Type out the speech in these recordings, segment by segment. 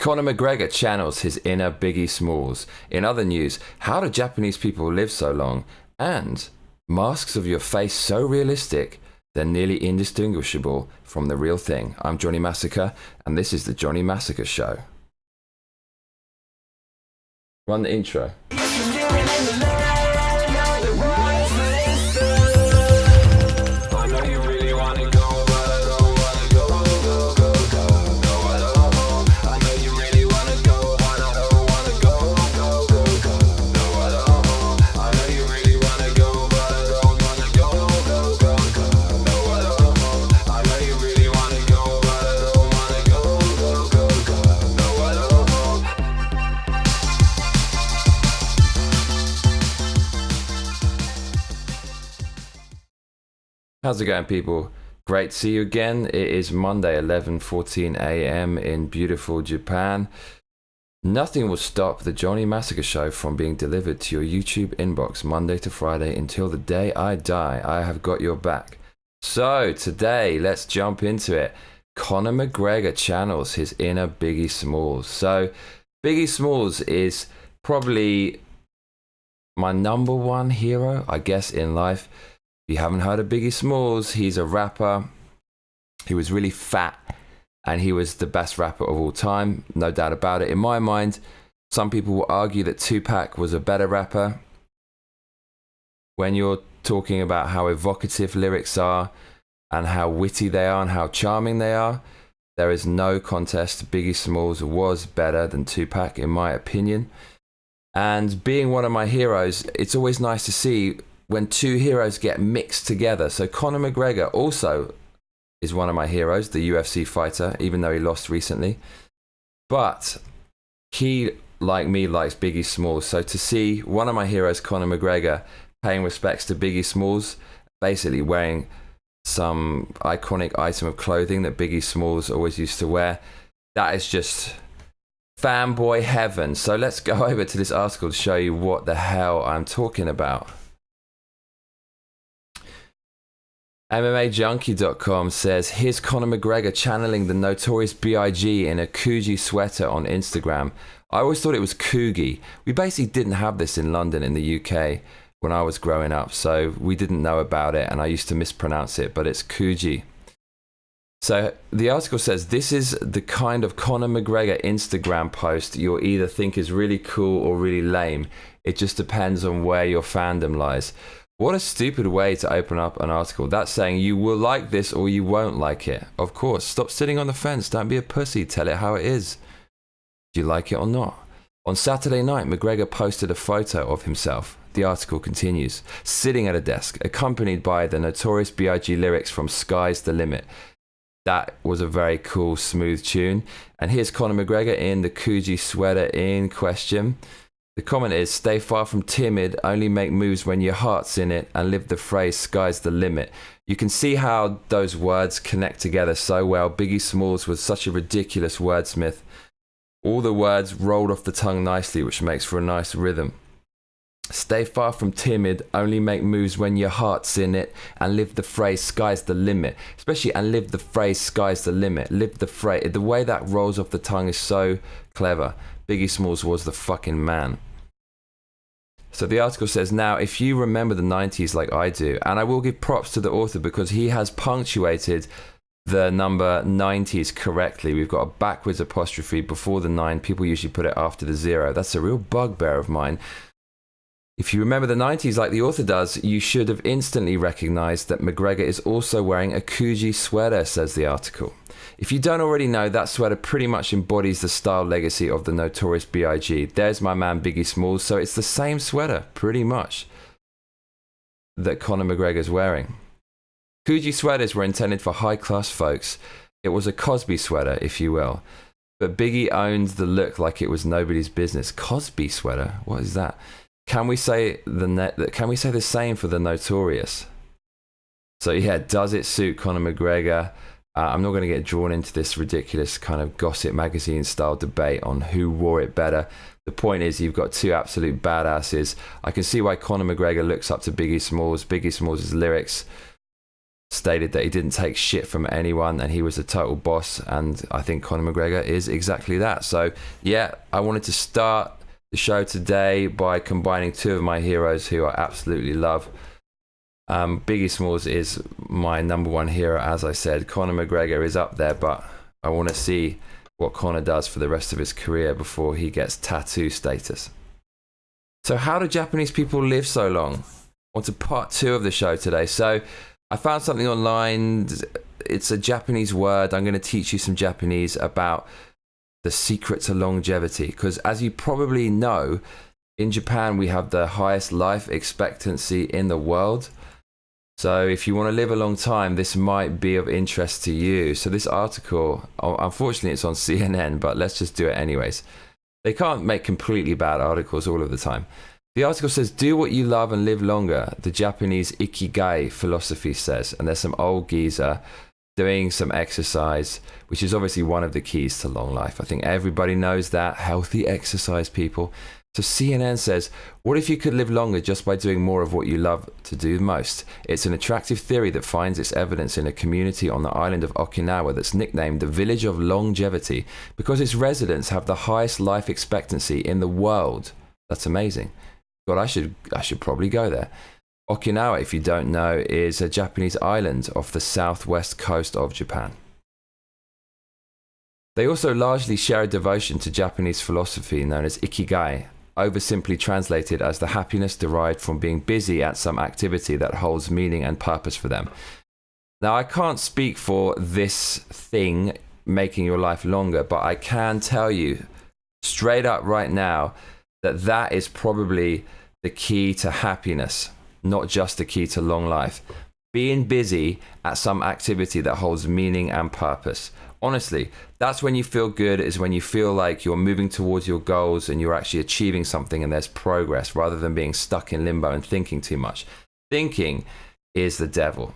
Conor McGregor channels his inner Biggie Smalls. In other news, how do Japanese people live so long? And masks of your face so realistic, they're nearly indistinguishable from the real thing. I'm Johnny Massacre, and this is the Johnny Massacre Show. Run the intro. How's it going, people? Great to see you again. It is Monday, 11:14 a.m. in beautiful Japan. Nothing will stop the Johnny Massacre Show from being delivered to your YouTube inbox Monday to Friday until the day I die. I have got your back. So today, let's jump into it. Conor McGregor channels his inner Biggie Smalls. So Biggie Smalls is probably my number one hero, I guess, in life. If you haven't heard of Biggie Smalls, he's a rapper. He was really fat and he was the best rapper of all time, no doubt about it. In my mind, some people will argue that Tupac was a better rapper. When you're talking about how evocative lyrics are and how witty they are and how charming they are, there is no contest. Biggie Smalls was better than Tupac, in my opinion. And being one of my heroes, it's always nice to see when two heroes get mixed together. So Conor McGregor also is one of my heroes, the UFC fighter, even though he lost recently. But he, like me, likes Biggie Smalls. So to see one of my heroes, Conor McGregor, paying respects to Biggie Smalls, basically wearing some iconic item of clothing that Biggie Smalls always used to wear, that is just fanboy heaven. So let's go over to this article to show you what the hell I'm talking about. MMAJunkie.com says, here's Conor McGregor channeling the notorious B.I.G. in a Coogi sweater on Instagram. I always thought it was Coogie. We basically didn't have this in London in the UK when I was growing up, so we didn't know about it and I used to mispronounce it, but it's Coogi. So the article says, this is the kind of Conor McGregor Instagram post you'll either think is really cool or really lame. It just depends on where your fandom lies. What a stupid way to open up an article. That's saying you will like this or you won't like it. Of course, stop sitting on the fence. Don't be a pussy. Tell it how it is. Do you like it or not? On Saturday night, McGregor posted a photo of himself. The article continues. Sitting at a desk, accompanied by the notorious B.I.G. lyrics from Sky's the Limit. That was a very cool, smooth tune. And here's Conor McGregor in the Coogi sweater in question. The comment is, stay far from timid, only make moves when your heart's in it, and live the phrase, sky's the limit. You can see how those words connect together so well. Biggie Smalls was such a ridiculous wordsmith. All the words rolled off the tongue nicely, which makes for a nice rhythm. Stay far from timid, only make moves when your heart's in it, and live the phrase, sky's the limit. Especially, and live the phrase, sky's the limit. Live the phrase. The way that rolls off the tongue is so clever. Biggie Smalls was the fucking man. So the article says, now, if you remember the 90s like I do, and I will give props to the author because he has punctuated the number 90s correctly. We've got a backwards apostrophe before the 9. People usually put it after the 0. That's a real bugbear of mine. If you remember the 90s like the author does, you should have instantly recognized that McGregor is also wearing a Coogi sweater, says the article. If you don't already know, that sweater pretty much embodies the style legacy of the notorious B.I.G. There's my man Biggie Smalls, so it's the same sweater, pretty much, that Conor McGregor's wearing. Coogi sweaters were intended for high-class folks. It was a Cosby sweater, if you will. But Biggie owned the look like it was nobody's business. Cosby sweater? What is that? Can we say the same for the Notorious? So yeah, does it suit Conor McGregor? I'm not going to get drawn into this ridiculous kind of gossip magazine style debate on who wore it better. The point is, you've got two absolute badasses. I can see why Conor McGregor looks up to Biggie Smalls. Biggie Smalls' lyrics stated that he didn't take shit from anyone and he was a total boss, and I think Conor McGregor is exactly that. So yeah, I wanted to start the show today by combining two of my heroes who I absolutely love. Biggie Smalls is my number one hero, as I said. Conor McGregor is up there, but I want to see what Conor does for the rest of his career before he gets tattoo status. So how do Japanese people live so long? On to part 2 of the show today. So I found something online. It's a Japanese word. I'm going to teach you some Japanese about the secret to longevity. Because as you probably know, in Japan, we have the highest life expectancy in the world. So if you want to live a long time, this might be of interest to you. So this article, unfortunately, it's on CNN, but let's just do it anyways. They can't make completely bad articles all of the time. The article says, do what you love and live longer, the Japanese ikigai philosophy says. And there's some old geezer doing some exercise, which is obviously one of the keys to long life. I think everybody knows that. Healthy exercise, people. So CNN says, what if you could live longer just by doing more of what you love to do most? It's an attractive theory that finds its evidence in a community on the island of Okinawa that's nicknamed the Village of Longevity because its residents have the highest life expectancy in the world. That's amazing. God, I should probably go there. Okinawa, if you don't know, is a Japanese island off the southwest coast of Japan. They also largely share a devotion to Japanese philosophy known as ikigai, oversimply translated as the happiness derived from being busy at some activity that holds meaning and purpose for them. Now, I can't speak for this thing making your life longer, but I can tell you straight up right now that is probably the key to happiness, not just the key to long life. Being busy at some activity that holds meaning and purpose. Honestly, that's when you feel good, is when you feel like you're moving towards your goals and you're actually achieving something and there's progress, rather than being stuck in limbo and thinking too much. Thinking is the devil.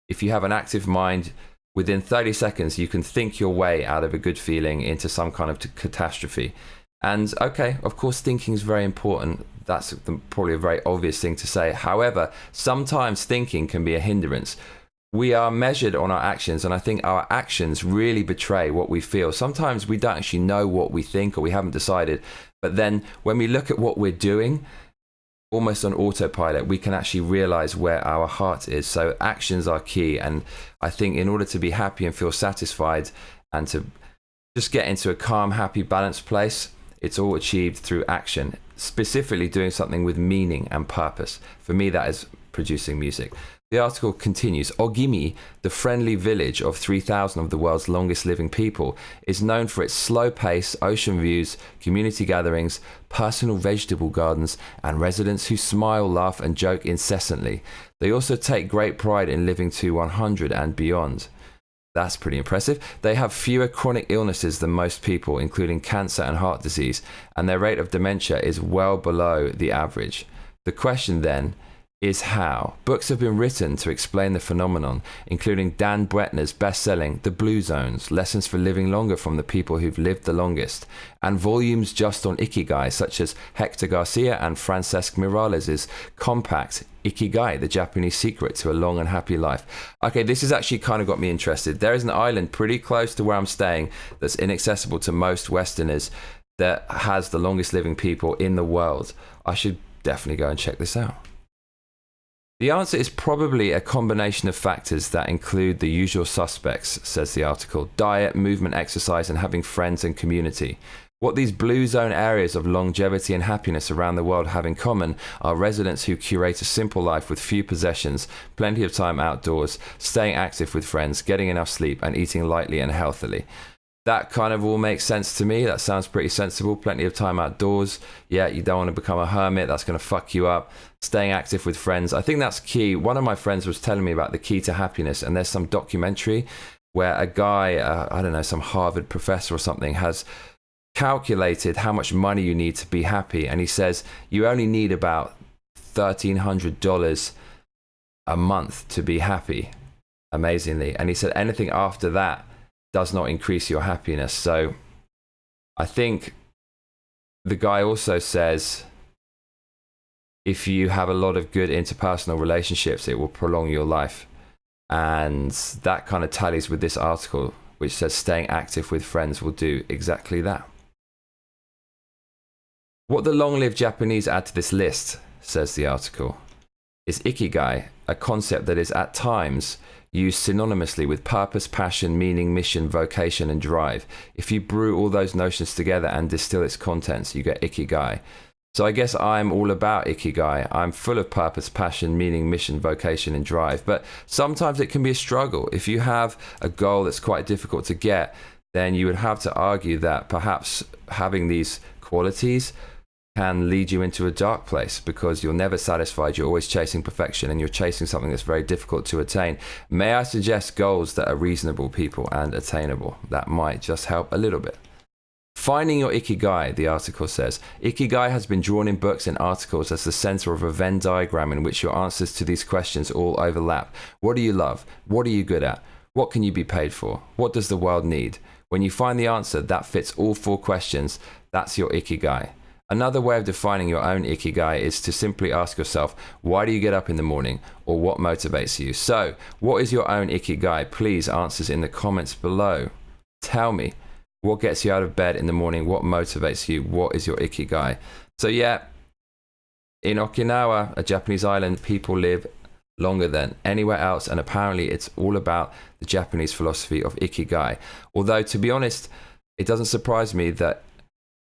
If you have an active mind, within 30 seconds, you can think your way out of a good feeling into some kind of catastrophe. And okay, of course, thinking is very important. That's probably a very obvious thing to say. However, sometimes thinking can be a hindrance. We are measured on our actions, and I think our actions really betray what we feel. Sometimes we don't actually know what we think, or we haven't decided. But then when we look at what we're doing, almost on autopilot, we can actually realize where our heart is. So actions are key. And I think in order to be happy and feel satisfied and to just get into a calm, happy, balanced place, it's all achieved through action, specifically doing something with meaning and purpose. For me, that is producing music. The article continues, Ogimi, the friendly village of 3,000 of the world's longest living people, is known for its slow pace, ocean views, community gatherings, personal vegetable gardens, and residents who smile, laugh, and joke incessantly. They also take great pride in living to 100 and beyond. That's pretty impressive. They have fewer chronic illnesses than most people, including cancer and heart disease, and their rate of dementia is well below the average. The question then is how. Books have been written to explain the phenomenon, including Dan Bretner's best-selling The Blue Zones, Lessons for Living Longer from the People Who've Lived the Longest, and volumes just on Ikigai, such as Hector Garcia and Francesc Miralles' compact Ikigai, the Japanese secret to a long and happy life. Okay, this has actually kind of got me interested. There is an island pretty close to where I'm staying that's inaccessible to most Westerners that has the longest living people in the world. I should definitely go and check this out. The answer is probably a combination of factors that include the usual suspects, says the article: diet, movement, exercise, and having friends and community. What these blue zone areas of longevity and happiness around the world have in common are residents who curate a simple life with few possessions, plenty of time outdoors, staying active with friends, getting enough sleep, and eating lightly and healthily. That kind of all makes sense to me. That sounds pretty sensible. Plenty of time outdoors. Yeah, you don't want to become a hermit. That's going to fuck you up. Staying active with friends. I think that's key. One of my friends was telling me about the key to happiness, and there's some documentary where a guy, I don't know, some Harvard professor or something, has calculated how much money you need to be happy. And he says you only need about $1,300 a month to be happy, amazingly. And he said anything after that does not increase your happiness. So I think the guy also says if you have a lot of good interpersonal relationships, it will prolong your life. And that kind of tallies with this article, which says staying active with friends will do exactly that. What the long-lived Japanese add to this list, says the article, is ikigai, a concept that is at times used synonymously with purpose, passion, meaning, mission, vocation, and drive. If you brew all those notions together and distill its contents, you get ikigai. So I guess I'm all about ikigai. I'm full of purpose, passion, meaning, mission, vocation, and drive. But sometimes it can be a struggle. If you have a goal that's quite difficult to get, then you would have to argue that perhaps having these qualities can lead you into a dark place, because you're never satisfied. You're always chasing perfection, and you're chasing something that's very difficult to attain. May I suggest goals that are reasonable, people, and attainable? That might just help a little bit. Finding your ikigai, the article says. Ikigai has been drawn in books and articles as the center of a Venn diagram in which your answers to these questions all overlap. What do you love? What are you good at? What can you be paid for? What does the world need? When you find the answer that fits all 4 questions, that's your ikigai. Another way of defining your own ikigai is to simply ask yourself, why do you get up in the morning, or what motivates you? So, what is your own ikigai? Please answers in the comments below. Tell me, what gets you out of bed in the morning? What motivates you? What is your ikigai? So yeah, in Okinawa, a Japanese island, people live longer than anywhere else, and apparently it's all about the Japanese philosophy of ikigai. Although, to be honest, it doesn't surprise me that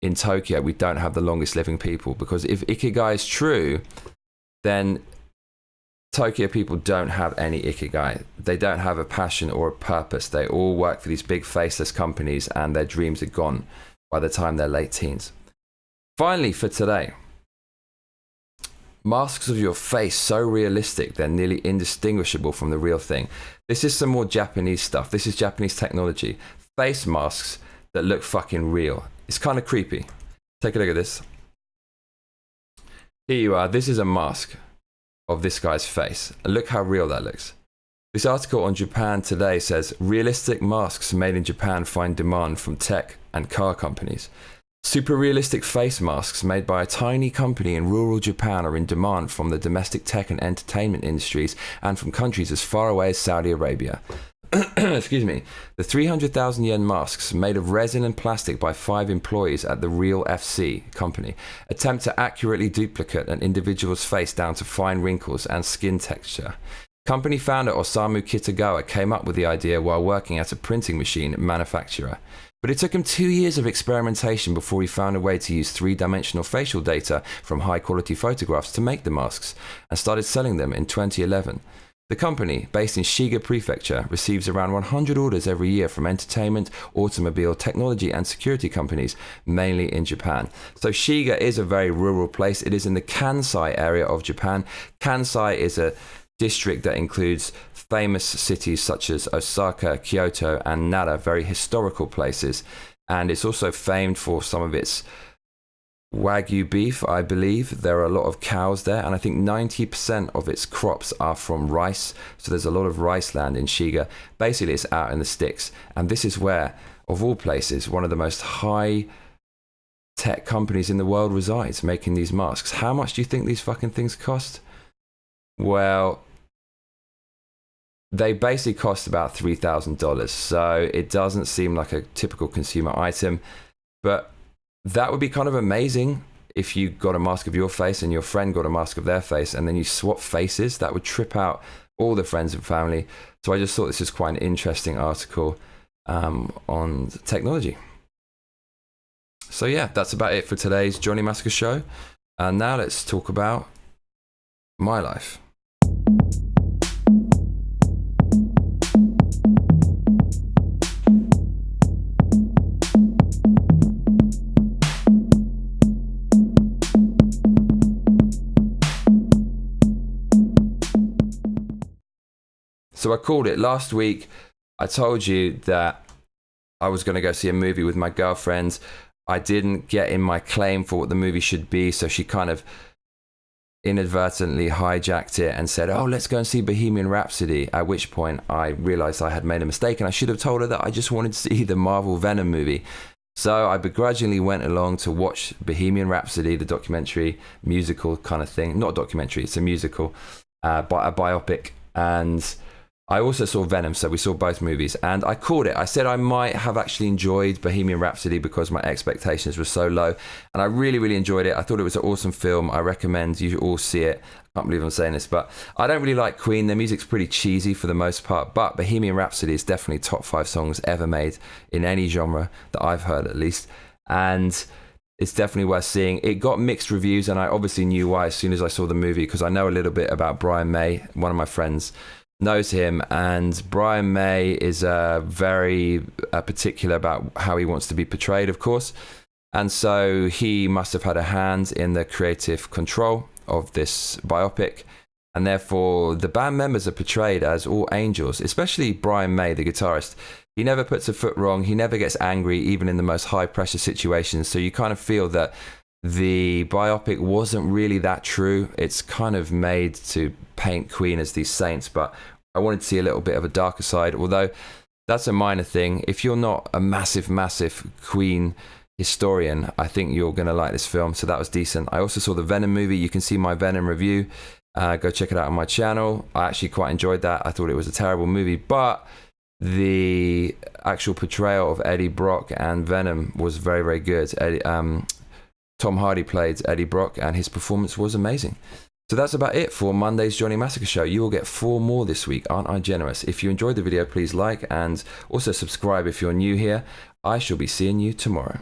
in Tokyo we don't have the longest living people, because if ikigai is true, then Tokyo people don't have any ikigai. They don't have a passion or a purpose. They all work for these big faceless companies, and their dreams are gone by the time they're late teens. Finally, for today, masks of your face so realistic they're nearly indistinguishable from the real thing. This is some more Japanese stuff. This is Japanese technology. Face masks that look fucking real. It's kind of creepy. Take a look at this. Here you are. This is a mask of this guy's face. And look how real that looks. This article on Japan Today says, realistic masks made in Japan find demand from tech and car companies. Super realistic face masks made by a tiny company in rural Japan are in demand from the domestic tech and entertainment industries and from countries as far away as Saudi Arabia. Excuse me. The 300,000 yen masks, made of resin and plastic by 5 employees at the Real FC company, attempt to accurately duplicate an individual's face down to fine wrinkles and skin texture. Company founder Osamu Kitagawa came up with the idea while working at a printing machine manufacturer. But it took him 2 years of experimentation before he found a way to use 3-dimensional facial data from high-quality photographs to make the masks, and started selling them in 2011. The company, based in Shiga Prefecture, receives around 100 orders every year from entertainment, automobile, technology and security companies, mainly in Japan. So Shiga is a very rural place. It is in the Kansai area of Japan. Kansai is a district that includes famous cities such as Osaka, Kyoto and Nara, very historical places. And it's also famed for some of its Wagyu beef, I believe. There are a lot of cows there, and I think 90% of its crops are from rice. So there's a lot of rice land in Shiga. Basically, it's out in the sticks. And this is where, of all places, one of the most high tech companies in the world resides, making these masks. How much do you think these fucking things cost? Well, they basically cost about $3,000. So it doesn't seem like a typical consumer item, but that would be kind of amazing if you got a mask of your face and your friend got a mask of their face, and then you swap faces. That would trip out all the friends and family. So I just thought this was quite an interesting article on technology. So yeah, that's about it for today's Johnny Massacre show. And now let's talk about my life. So I called it last week. I told you that I was going to go see a movie with my girlfriend. I didn't get in my claim for what the movie should be, so she kind of inadvertently hijacked it and said, oh, let's go and see Bohemian Rhapsody, at which point I realized I had made a mistake, and I should have told her that I just wanted to see the Marvel Venom movie. So I begrudgingly went along to watch Bohemian Rhapsody, the documentary, musical kind of thing. Not a documentary, it's a musical, a biopic. And I also saw Venom, so we saw both movies, and I called it. I said I might have actually enjoyed Bohemian Rhapsody because my expectations were so low, and I really, really enjoyed it. I thought it was an awesome film. I recommend you all see it. I can't believe I'm saying this, but I don't really like Queen. Their music's pretty cheesy for the most part, but Bohemian Rhapsody is definitely top 5 songs ever made in any genre that I've heard, at least, and it's definitely worth seeing. It got mixed reviews, and I obviously knew why as soon as I saw the movie, because I know a little bit about Brian May. One of my friends knows him, and Brian May is very particular about how he wants to be portrayed, of course, and so he must have had a hand in the creative control of this biopic, and therefore the band members are portrayed as all angels, especially Brian May, the guitarist. He never puts a foot wrong, he never gets angry, even in the most high pressure situations, so you kind of feel that the biopic wasn't really that true. It's kind of made to paint Queen as these saints, but I wanted to see a little bit of a darker side, although that's a minor thing. If you're not a massive Queen historian, I think you're going to like this film, so that was decent. I also saw the Venom movie. You can see my Venom review. Go check it out on my channel. I actually quite enjoyed that. I thought it was a terrible movie, but the actual portrayal of Eddie Brock and Venom was very, very good. Tom Hardy played Eddie Brock, and his performance was amazing. So that's about it for Monday's Johnny Massacre Show. You will get 4 more this week. Aren't I generous? If you enjoyed the video, please like and also subscribe if you're new here. I shall be seeing you tomorrow.